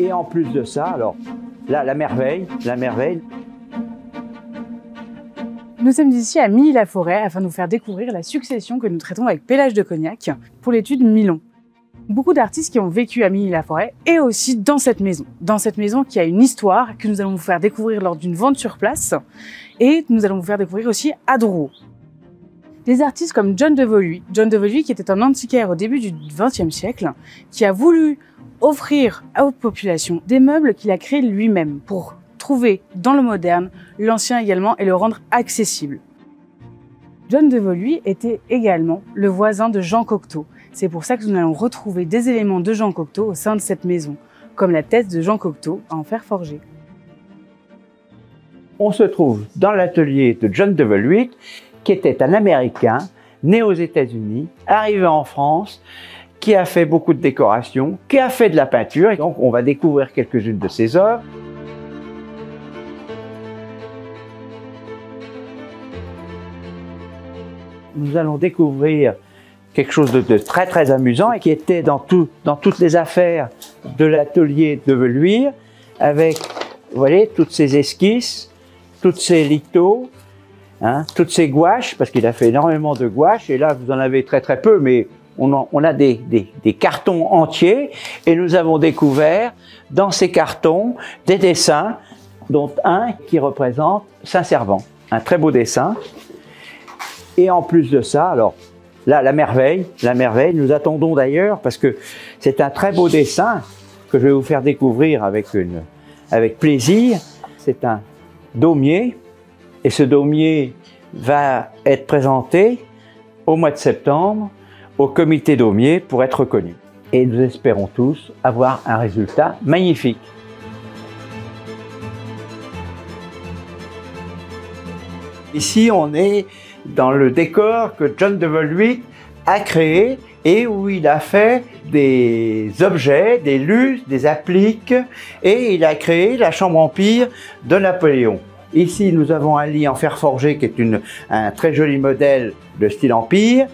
Et en plus de ça, alors là, la merveille. Nous sommes ici à Milly-la-Forêt afin de vous faire découvrir la succession que nous traitons avec Pélage de Cognac pour l'étude Milon. Beaucoup d'artistes qui ont vécu à Milly-la-Forêt et aussi dans cette maison. Dans cette maison qui a une histoire que nous allons vous faire découvrir lors d'une vente sur place et nous allons vous faire découvrir aussi à Drouot. Des artistes comme John de Voluy qui était un antiquaire au début du XXe siècle, qui a voulu offrir aux populations des meubles qu'il a créés lui-même pour trouver dans le moderne l'ancien également et le rendre accessible. John de Voluy était également le voisin de Jean Cocteau. C'est pour ça que nous allons retrouver des éléments de Jean Cocteau au sein de cette maison, comme la tête de Jean Cocteau en fer forgé. On se trouve dans l'atelier de John de Voluy, qui était un Américain, né aux États-Unis, arrivé en France, qui a fait beaucoup de décorations, qui a fait de la peinture. Et donc on va découvrir quelques-unes de ses œuvres. Nous allons découvrir quelque chose de très très amusant et qui était dans toutes les affaires de l'atelier de Voluy, avec, vous voyez, toutes ces esquisses, toutes ces lithos, toutes ces gouaches, parce qu'il a fait énormément de gouaches, et là vous en avez très très peu, mais on a des cartons entiers, et nous avons découvert dans ces cartons des dessins, dont un qui représente Saint-Servant, un très beau dessin. Et en plus de ça, alors là, la merveille, nous attendons d'ailleurs, parce que c'est un très beau dessin que je vais vous faire découvrir avec plaisir. C'est un daumier, et ce daumier va être présenté au mois de septembre au comité daumier pour être reconnu. Et nous espérons tous avoir un résultat magnifique. Ici, on est dans le décor que John de Voluy a créé et où il a fait des objets, des lustres, des appliques, et il a créé la chambre empire de Napoléon. Ici, nous avons un lit en fer forgé qui est un très joli modèle de style empire.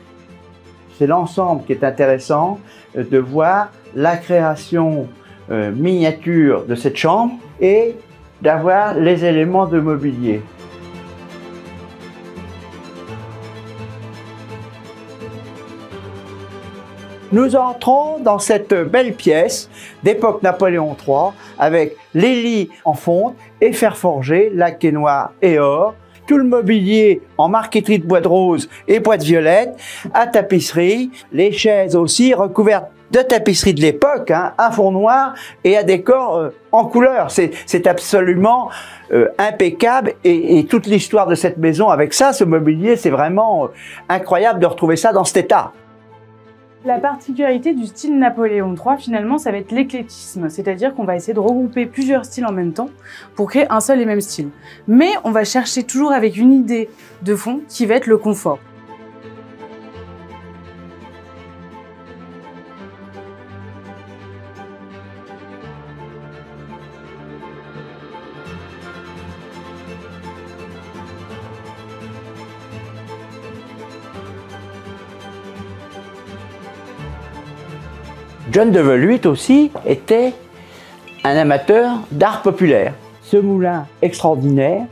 C'est l'ensemble qui est intéressant de voir la création miniature de cette chambre et d'avoir les éléments de mobilier. Nous entrons dans cette belle pièce d'époque Napoléon III avec les lits en fonte et fer forgé, laqué noir et or, tout le mobilier en marqueterie de bois de rose et bois de violette, à tapisserie, les chaises aussi recouvertes de tapisserie de l'époque, un fond noir et un décor en couleur. C'est absolument impeccable et toute l'histoire de cette maison avec ça, ce mobilier, c'est vraiment incroyable de retrouver ça dans cet état. La particularité du style Napoléon III, finalement, ça va être l'éclectisme, c'est-à-dire qu'on va essayer de regrouper plusieurs styles en même temps pour créer un seul et même style. Mais on va chercher toujours avec une idée de fond qui va être le confort. John de Voluy aussi était un amateur d'art populaire. Ce moulin extraordinaire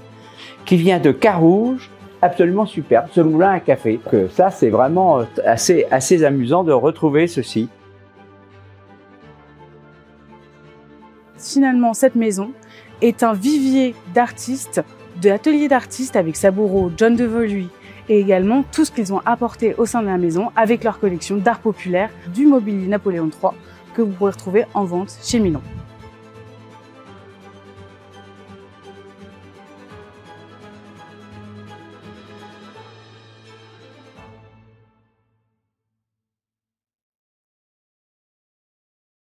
qui vient de Carouge, absolument superbe, ce moulin à café. Que ça, c'est vraiment assez amusant de retrouver ceci. Finalement, cette maison est un vivier d'artistes, de l'atelier d'artistes avec sa bourreau John de Voluy, et également tout ce qu'ils ont apporté au sein de la maison avec leur collection d'art populaire du mobilier Napoléon III que vous pourrez retrouver en vente chez Milon.